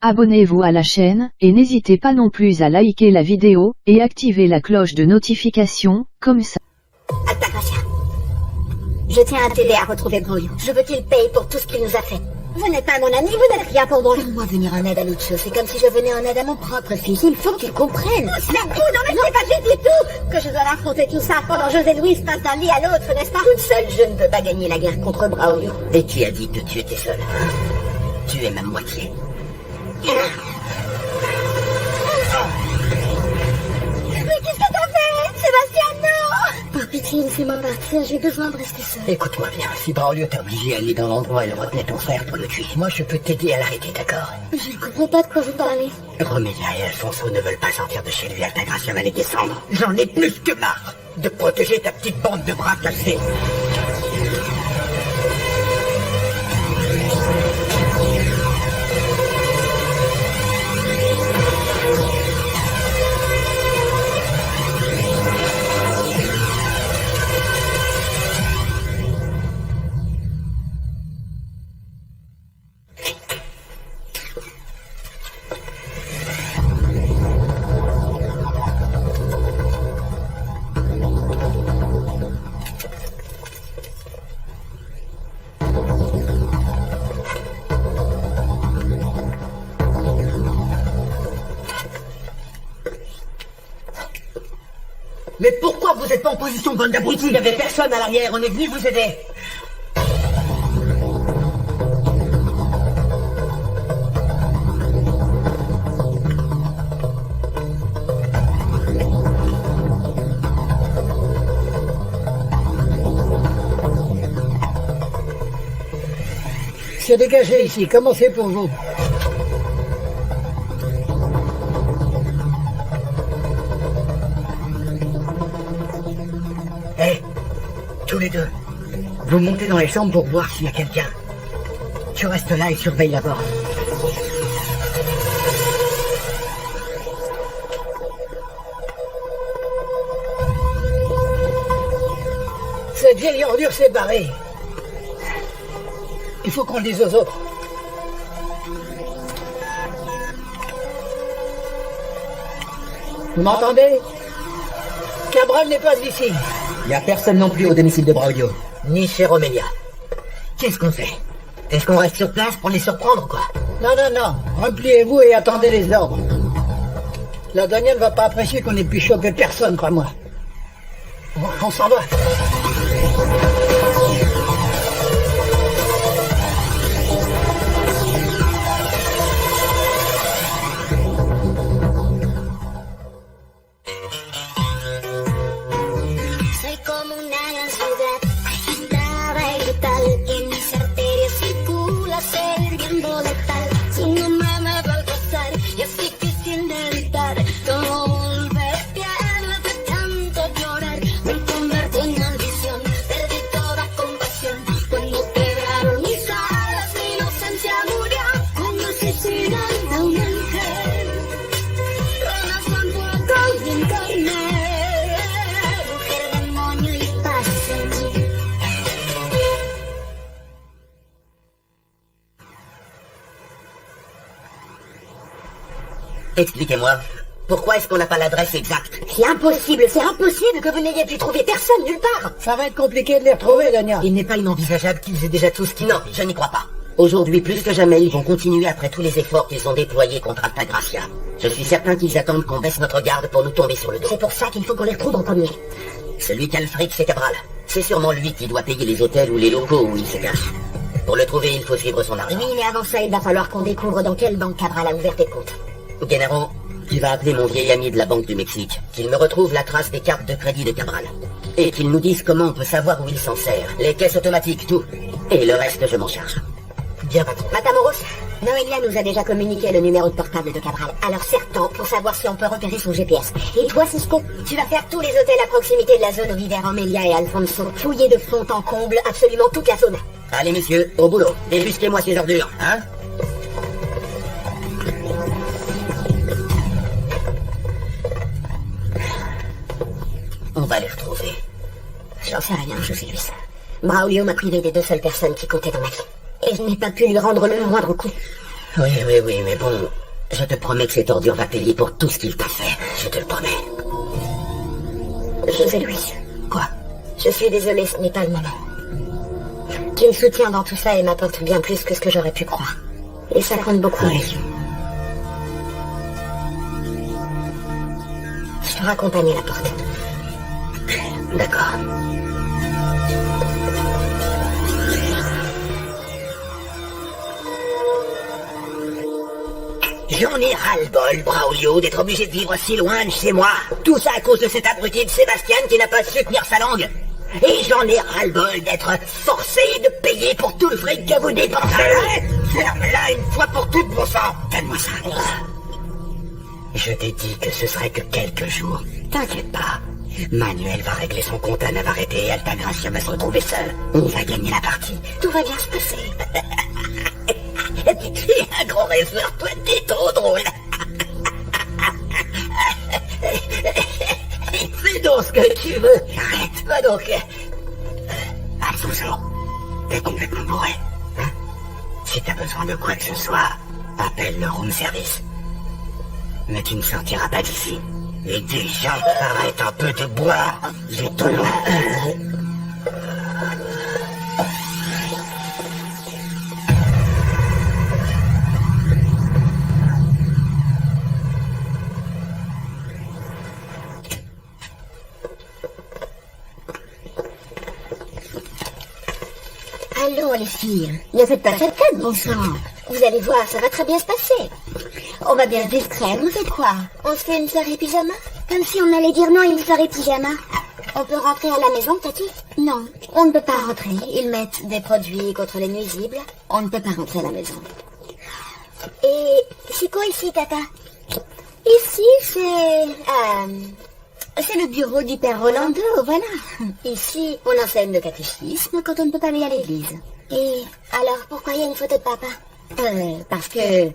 Abonnez-vous à la chaîne, et n'hésitez pas non plus à liker la vidéo, et activer la cloche de notification, comme ça. Altagracia, je tiens à t'aider à retrouver Braulio. Je veux qu'il paye pour tout ce qu'il nous a fait. Vous n'êtes pas mon ami, vous n'êtes rien pour moi. Pour moi, venir en aide à Lucio, c'est comme si je venais en aide à mon propre fils. Il faut que tu comprennes. Non, mais c'est pas juste du tout que je dois affronter tout ça pendant que José Luis passe d'un lit à l'autre, n'est-ce pas? Toute seule, je ne peux pas gagner la guerre contre Braulio. Et qui a dit que tu étais seule? Tu es ma moitié. Mais qu'est-ce que t'as fait, Sébastien? Non! Par pitié, laissez-moi partir, j'ai besoin de rester seule. Écoute-moi bien, si Braulio t'a obligé à aller dans l'endroit où il retenait ton frère pour le tuer, moi je peux t'aider à l'arrêter, d'accord? Je ne comprends pas de quoi vous parlez. Romélia et Alfonso ne veulent pas sortir de chez lui, Altagracia va les descendre. J'en ai plus que marre de protéger ta petite bande de bras cassés. Mais pourquoi vous êtes pas en position, bande d'abrutis? Il n'y avait personne à l'arrière, on est venu vous aider. C'est dégagé ici, comment c'est pour vous? Hé, tous les deux, vous montez dans les chambres pour voir s'il y a quelqu'un. Tu restes là et surveille la porte. Cette vieille ordure s'est barrée. Il faut qu'on le dise aux autres. Vous m'entendez? Cabral n'est pas ici. Il n'y a personne non plus au domicile de Braulio, ni chez Romélia. Qu'est-ce qu'on fait? Est-ce qu'on reste sur place pour les surprendre ou quoi? Non, non, non. Repliez-vous et attendez les ordres. La douanière ne va pas apprécier qu'on ait pu choper personne, crois-moi. On s'en va. Expliquez-moi, pourquoi est-ce qu'on n'a pas l'adresse exacte? C'est impossible que vous n'ayez pu trouver personne nulle part. Ça va être compliqué de les retrouver, Dania. Il n'est pas inenvisageable qu'ils aient déjà tout ce qu'ils... Non, je n'y crois pas. Aujourd'hui, plus que jamais, ils vont continuer après tous les efforts qu'ils ont déployés contre Altagracia. Je suis certain qu'ils attendent qu'on baisse notre garde pour nous tomber sur le dos. C'est pour ça qu'il faut qu'on les retrouve en premier. Celui qui a le fric, c'est Cabral. C'est sûrement lui qui doit payer les hôtels ou les locaux où il se cache. Pour le trouver, il faut suivre son argent. Oui, mais avant ça, il va falloir qu'on découvre dans quelle banque Cabral a ouvert des comptes. Genaro, tu vas appeler mon vieil ami de la Banque du Mexique, qu'il me retrouve la trace des cartes de crédit de Cabral. Et qu'il nous dise comment on peut savoir où il s'en sert. Les caisses automatiques, tout. Et le reste, je m'en charge. Bien, patron. Matamoros, Noelia nous a déjà communiqué le numéro de portable de Cabral. Alors serre-t'en pour savoir si on peut repérer son GPS. Et toi, Cisco, tu vas faire tous les hôtels à proximité de la zone où vivaient Romélia et Alfonso. Fouiller de fond en comble absolument toute la zone. Allez, messieurs, au boulot. Débusquez-moi ces ordures, hein? On va les retrouver. J'en sais rien, José Luis. Braulio m'a privé des deux seules personnes qui comptaient dans ma vie. Et je n'ai pas pu lui rendre le moindre coup. Oui, mais bon, je te promets que cette ordure va payer pour tout ce qu'il t'a fait. Je te le promets. José Louis. Quoi? Je suis désolée, ce n'est pas le moment. Tu me soutiens dans tout ça et m'apportes bien plus que ce que j'aurais pu croire. Et ça compte beaucoup. Oui. Je te raccompagne à la porte. D'accord. J'en ai ras-le-bol, Braulio, d'être obligé de vivre si loin de chez moi. Tout ça à cause de cet abruti de Sébastien qui n'a pas su tenir sa langue. Et j'en ai ras-le-bol d'être forcé de payer pour tout le fric que vous dépensez. Ferme-la une fois pour toutes, bon sang. Donne-moi ça. Je t'ai dit que ce serait que quelques jours. T'inquiète pas. Manuel va régler son compte à Navarrete et Altagracia va se retrouver seule. On va gagner la partie. Tout va bien se passer. Tu es un grand rêveur, toi, t'es trop drôle. Fais donc ce que tu veux. Arrête, va donc. Alfonso, t'es complètement bourré. Hein? Si t'as besoin de quoi que ce soit, appelle le room service. Mais tu ne sortiras pas d'ici. Et déjà, arrête un peu de boire. J'ai ton nom. Allons, les filles. Ne faites pas cette tête, bon sang. Vous allez voir, ça va très bien se passer. On va bien se distraire. On fait quoi? On se fait une soirée pyjama? Comme si on allait dire non à une soirée pyjama. On peut rentrer à la maison, Tati? Non, on ne peut pas rentrer. Ils mettent des produits contre les nuisibles. On ne peut pas rentrer à la maison. Et c'est quoi ici, Tata? Ici, c'est le bureau du père Rolando, voilà. Ici, on enseigne le catéchisme quand on ne peut pas aller à l'église. Et alors, pourquoi il y a une photo de papa? Parce que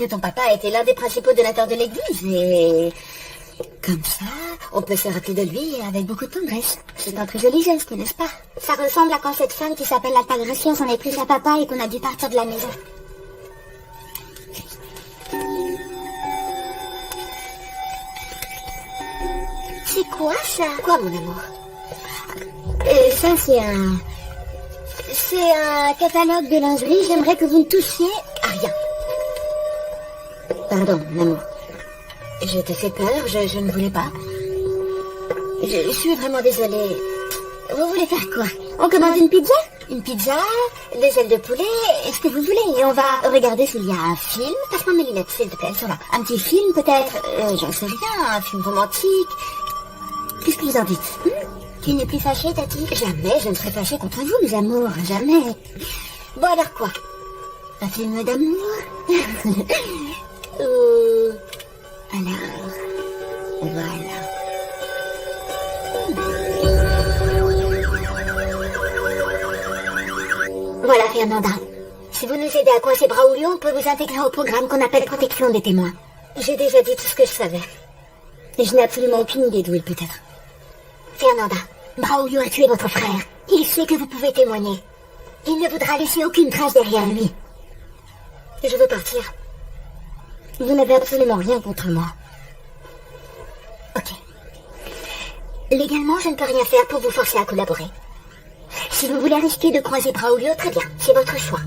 ton papa était l'un des principaux donateurs de l'église et comme ça, on peut se rappeler de lui avec beaucoup de tendresse. C'est un très joli geste, n'est-ce pas? Ça ressemble à quand cette femme qui s'appelle Altagracia s'en est prise à papa et qu'on a dû partir de la maison. C'est quoi ça? Quoi, mon amour? Ça, c'est un catalogue de lingerie. J'aimerais que vous ne touchiez à rien. Pardon, mon amour. Je t'ai fait peur, je ne voulais pas. Je suis vraiment désolée. Vous voulez faire quoi? On commande une pizza? Une pizza, des ailes de poulet, ce que vous voulez. Et on va regarder s'il y a un film. Passe-moi mes lunettes, s'il te plaît, elles sont là. Un petit film, peut-être, j'en sais rien, un film romantique. Qu'est-ce que vous en dites? Tu n'es plus fâchée, Tati? Jamais, je ne serai fâchée contre vous, mes amours, jamais. Bon, alors quoi? Un film d'amour? Alors, voilà. Voilà, Fernanda. Si vous nous aidez à coincer Braulio, on peut vous intégrer au programme qu'on appelle protection des témoins. J'ai déjà dit tout ce que je savais. Et je n'ai absolument aucune idée d'où il peut être. Fernanda, Braulio a tué votre frère. Il sait que vous pouvez témoigner. Il ne voudra laisser aucune trace derrière lui. Je veux partir. Vous n'avez absolument rien contre moi. Ok. Légalement, je ne peux rien faire pour vous forcer à collaborer. Si vous voulez risquer de croiser Braulio, très bien. C'est votre choix.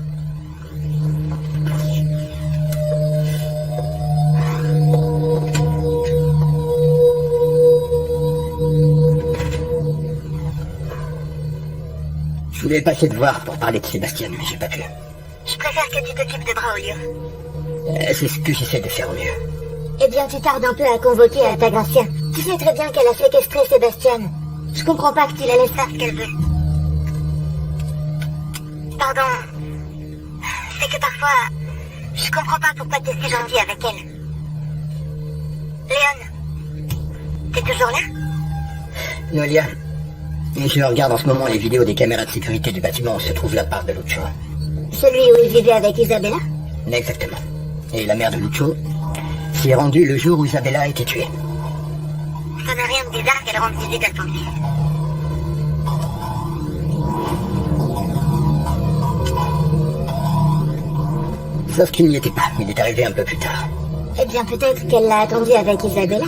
Je voulais passer te voir pour parler de Sébastien, mais j'ai pas pu. Je préfère que tu t'occupes de Braulio. C'est ce que j'essaie de faire au mieux. Eh bien, tu tardes un peu à convoquer Altagracia. Tu sais très bien qu'elle a séquestré Sébastien. Je comprends pas que tu la laisses faire ce qu'elle veut. Pardon. C'est que parfois, je comprends pas pourquoi t'es si gentil avec elle. Léon, t'es toujours là? Nolia, je regarde en ce moment les vidéos des caméras de sécurité du bâtiment où se trouve la part de Lucho. Celui où il vivait avec Isabella? Exactement. Et la mère de Lucho s'y est rendue le jour où Isabella a été tuée. Ça n'a rien de bizarre qu'elle rende visite à son fils. Sauf qu'il n'y était pas. Il est arrivé un peu plus tard. Eh bien, peut-être qu'elle l'a attendu avec Isabella.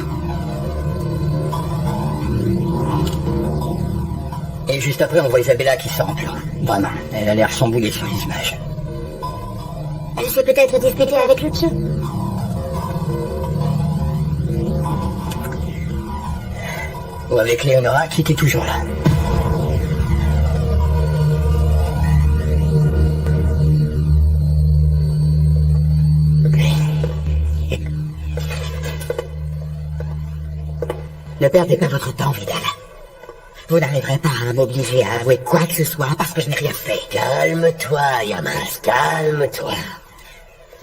Et juste après, on voit Isabella qui sort en plan. Vraiment, elle a l'air chamboulée sur les images. Elle s'est peut-être disputée avec Lucio. Ou avec Léonora, qui était toujours là. Ne perdez pas votre temps, Vidal. Vous n'arriverez pas à m'obliger à avouer quoi que ce soit parce que je n'ai rien fait. Calme-toi, Yamas, calme-toi.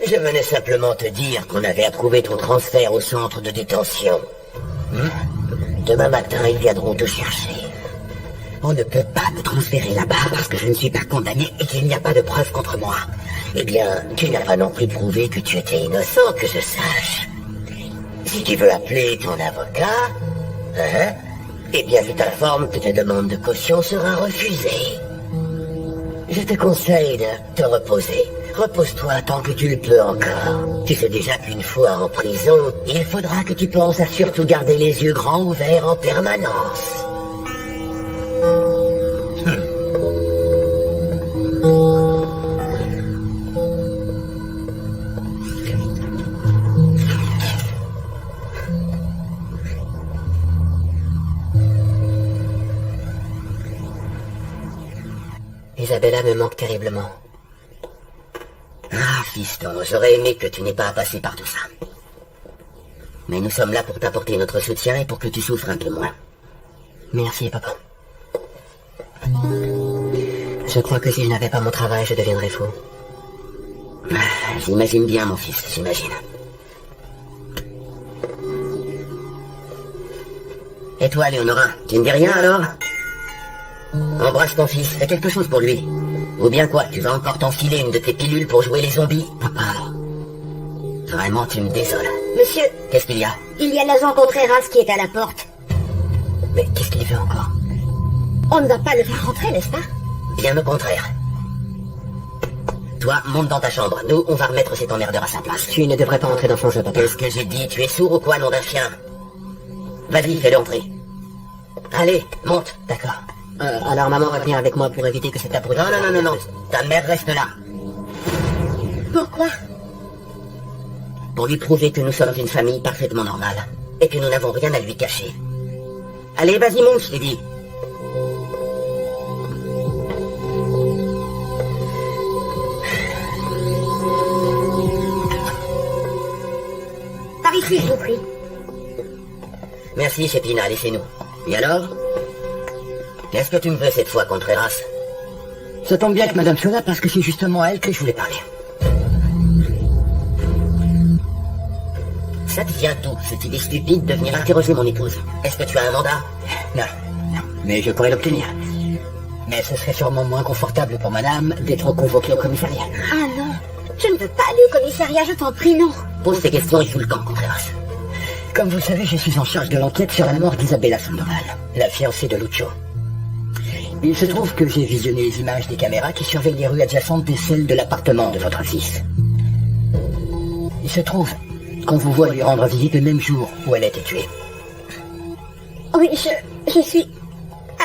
Je venais simplement te dire qu'on avait approuvé ton transfert au centre de détention. Demain matin, ils viendront te chercher. On ne peut pas me transférer là-bas parce que je ne suis pas condamné et qu'il n'y a pas de preuves contre moi. Eh bien, tu n'as pas non plus prouvé que tu étais innocent, que je sache. Si tu veux appeler ton avocat, eh bien, je t'informe que ta demande de caution sera refusée. Je te conseille de te reposer. Repose-toi tant que tu le peux encore. Tu sais déjà qu'une fois en prison, il faudra que tu penses à surtout garder les yeux grands ouverts en permanence. Isabella me manque terriblement. Ah, fiston, j'aurais aimé que tu n'aies pas à passer par tout ça. Mais nous sommes là pour t'apporter notre soutien et pour que tu souffres un peu moins. Merci, papa. Je crois que si je n'avais pas mon travail, je deviendrais fou. J'imagine bien, mon fils, j'imagine. Et toi, Léonora, tu ne dis rien alors? Embrasse ton fils, fais quelque chose pour lui. Ou bien quoi, tu vas encore t'enfiler une de tes pilules pour jouer les zombies? Papa, vraiment tu me désoles. Monsieur, Qu'est-ce qu'il y a? il y a l'agent Contreras qui est à la porte. Mais qu'est-ce qu'il veut encore? On ne va pas le faire rentrer, n'est-ce pas? Bien au contraire. Toi, monte dans ta chambre. Nous, on va remettre cet emmerdeur à sa place. Tu ne devrais pas entrer dans son jeu, papa. Qu'est-ce que j'ai dit? Tu es sourd ou quoi, nom d'un chien? Vas-y, fais-le entrer. Allez, monte. D'accord. Alors maman va venir avec moi pour éviter que cet abruti... Non. Ta mère reste là. Pourquoi? Pour lui prouver que nous sommes une famille parfaitement normale. Et que nous n'avons rien à lui cacher. Allez, vas-y, monte, je t'ai dit. Par ici, je vous prie. Merci, Chépina, laissez-nous. Et alors? Qu'est-ce que tu me veux cette fois, Contreras? Ça tombe bien que madame soit là parce que c'est justement à elle que je voulais parler. Ça te vient d'où, cette idée stupide de venir interroger mon épouse? Est-ce que tu as un mandat? Non, mais je pourrais l'obtenir. Mais ce serait sûrement moins confortable pour madame d'être convoquée au commissariat. Ah non, je ne veux pas aller au commissariat, je t'en prie, non. Pose tes questions et fous le camp, Contreras. Comme vous le savez, je suis en charge de l'enquête sur la mort d'Isabella Sandoval, la fiancée de Lucio. Il se trouve que j'ai visionné les images des caméras qui surveillent les rues adjacentes et celles de l'appartement de votre fils. Il se trouve qu'on vous voit lui rendre visite le même jour où elle a été tuée. Oui, je suis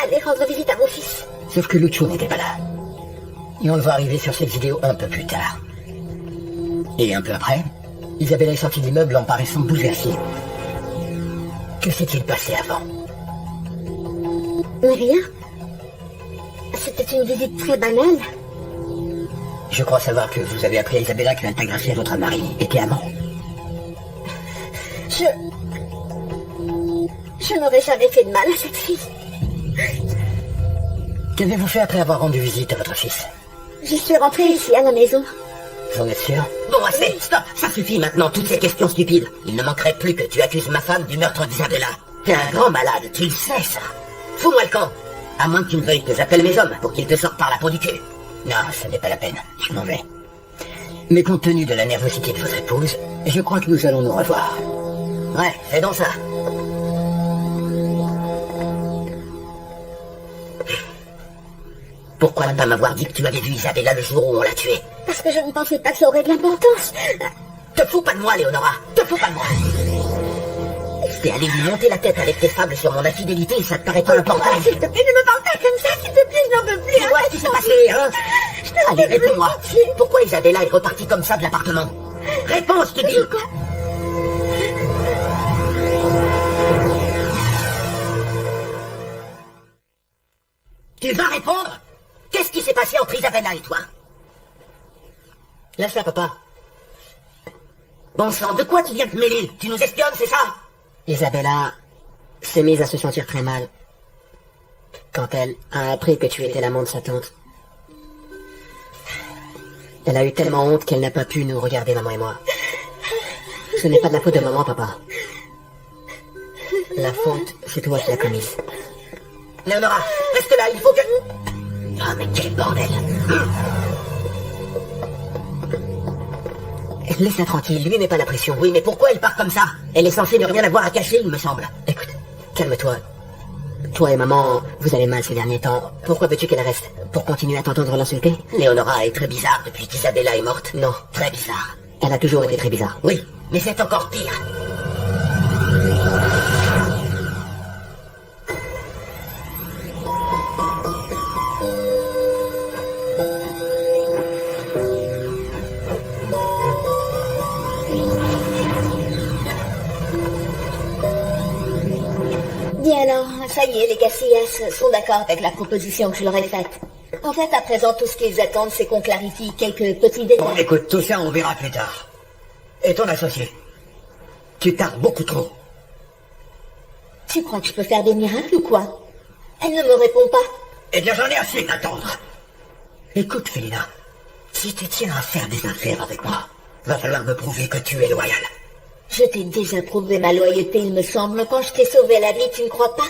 allée rendre visite à mon fils. Sauf que Lucio n'était pas là. Et on le voit arriver sur cette vidéo un peu plus tard. Et un peu après, Isabella est sortie de l'immeuble en paraissant bouleversée. Que s'est-il passé avant? Rien. C'était une visite très banale. Je crois savoir que vous avez appris à Isabella que l'intégration de votre mari était amant. Je n'aurais jamais fait de mal à cette fille. Qu'avez-vous fait après avoir rendu visite à votre fils? Je suis rentrée ici à la maison. Vous en êtes sûr? Bon, assez, stop, ça suffit maintenant, toutes ces questions stupides. Il ne manquerait plus que tu accuses ma femme du meurtre d'Isabella. T'es un grand malade, tu le sais, ça. Fous-moi le camp. À moins que tu ne veuilles que j'appelle mes hommes pour qu'ils te sortent par la peau du cul. Non, ça n'est pas la peine, je m'en vais. Mais compte tenu de la nervosité de votre épouse, je crois que nous allons nous revoir. Ouais, fais donc ça. Pourquoi ne pas m'avoir dit que tu avais vu Isabella le jour où on l'a tuée? Parce que je ne pensais pas que ça aurait de l'importance. Te fous pas de moi, Léonora. Te fous pas de moi. T'es allé lui monter la tête avec tes fables sur mon infidélité et ça te paraît pas important? S'il te plaît, ne me parle pas comme ça, s'il te plaît, je n'en peux plus. Dis-moi ce qui s'est passé, hein? Allez, réponds-moi. Pourquoi Isabella est repartie comme ça de l'appartement? Réponds, je te dis. Tu vas répondre? Qu'est-ce qui s'est passé entre Isabella et toi? Laisse-la, papa. Bon sang, de quoi tu viens te mêler? Tu nous espionnes, c'est ça? Isabella s'est mise à se sentir très mal quand elle a appris que tu étais l'amant de sa tante. Elle a eu tellement honte qu'elle n'a pas pu nous regarder, maman et moi. Ce n'est pas de la faute de maman, papa. La faute, c'est toi qui l'as commise. Léonora, reste là, il faut que... Ah, mais quel bordel! Laisse-la tranquille, lui met pas la pression. Oui, mais pourquoi elle part comme ça? Elle est censée ne rien avoir à cacher, il me semble. Écoute, calme-toi. Toi et maman, vous allez mal ces derniers temps. Pourquoi veux-tu qu'elle reste? Pour continuer à t'entendre l'insulter? Léonora est très bizarre depuis qu'Isabella est morte. Non. Très bizarre. Elle a toujours été très bizarre. Oui, mais c'est encore pire. Dis alors, ça y est, les Casillas sont d'accord avec la proposition que je leur ai faite. En fait, à présent, tout ce qu'ils attendent, c'est qu'on clarifie quelques petits détails. Bon, écoute, tout ça, on verra plus tard. Et ton associé? Tu tardes beaucoup trop. Tu crois que je peux faire des miracles ou quoi? Elle ne me répond pas. Eh bien, j'en ai assez d'attendre. Écoute, Félina, si tu tiens à faire des affaires avec moi, va falloir me prouver que tu es loyal. Je t'ai déjà prouvé ma loyauté, il me semble. Quand je t'ai sauvé la vie, tu ne crois pas?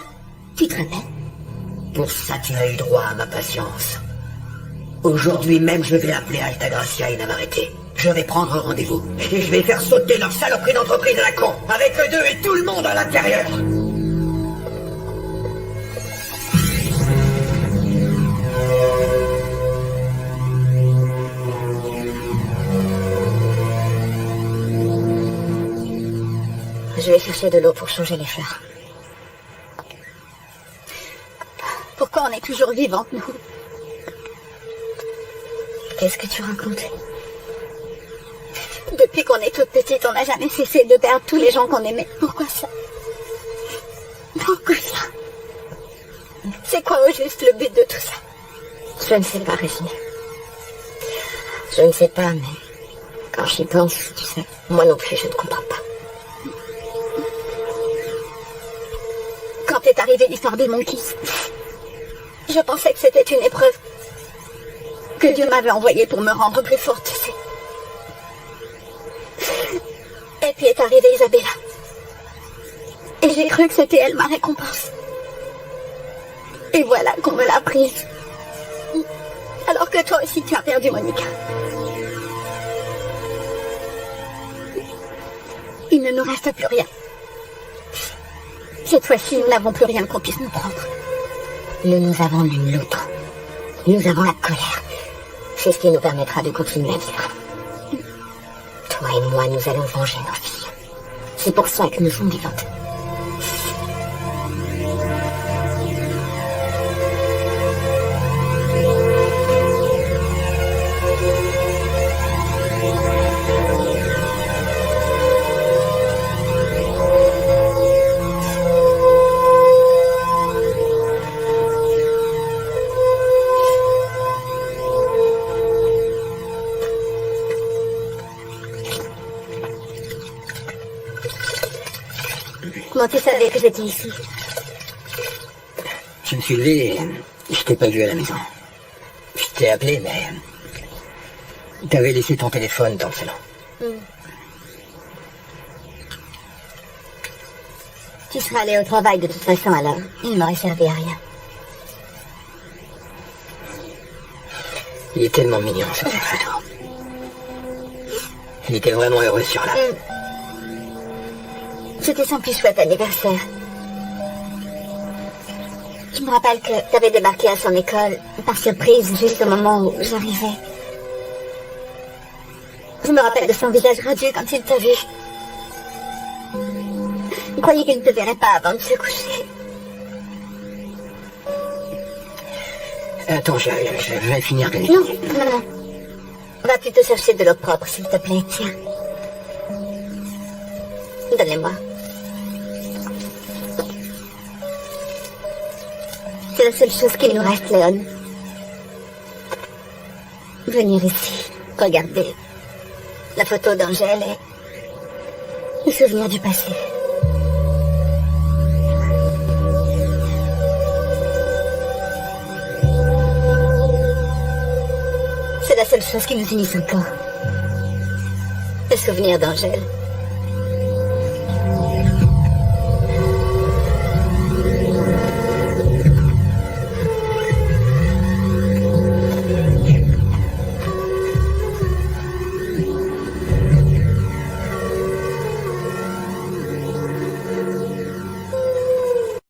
Tu te rappelles? Pour ça, tu as eu droit à ma patience. Aujourd'hui même, je vais appeler Altagracia et Navarrete. Je vais prendre rendez-vous. Et je vais faire sauter leur saloperie d'entreprise à la con. Avec eux deux et tout le monde à l'intérieur. Je vais chercher de l'eau pour changer les fleurs. Pourquoi on est toujours vivantes, nous? Qu'est-ce que tu racontes? Depuis qu'on est toute petite, on n'a jamais cessé de perdre tous les gens qu'on aimait. Pourquoi ça? Pourquoi ça? C'est quoi au juste le but de tout ça? Je ne sais pas, Régine. Je ne sais pas, mais quand j'y pense, tu sais, moi non plus, je ne comprends pas. Quand est arrivée l'histoire des Monkeys, je pensais que c'était une épreuve que Dieu m'avait envoyée pour me rendre plus forte, tu sais. Et puis est arrivée Isabella. Et j'ai cru que c'était elle ma récompense. Et voilà qu'on me l'a prise. Alors que toi aussi tu as perdu Monica. Il ne nous reste plus rien. Cette fois-ci, nous n'avons plus rien qu'on puisse nous prendre. Nous avons l'une l'autre. Nous avons la colère. C'est ce qui nous permettra de continuer à vivre. Toi et moi, nous allons venger nos filles. C'est pour ça que nous sommes vivantes. Comment tu savais que j'étais ici? Je me suis levé et je t'ai pas vu à la maison. Je t'ai appelé, mais t'avais laissé ton téléphone dans le salon. Tu serais allé au travail de toute façon, alors il ne m'aurait servi à rien. Il est tellement mignon, cette photo. Il était vraiment heureux sur là. C'était son plus chouette anniversaire. Je me rappelle que t'avais débarqué à son école, par surprise, juste au moment où j'arrivais. Je me rappelle de son visage radieux quand il t'a vu. Il croyait qu'il ne te verrait pas avant de se coucher. Attends, je vais finir de... Non, non, non. Va plutôt chercher de l'eau propre, s'il te plaît, tiens. Donnez-moi. C'est la seule chose qu'il nous reste, Léon. Venir ici, regarder la photo d'Angèle et les souvenirs du passé. C'est la seule chose qui nous unisse encore. Le souvenir d'Angèle.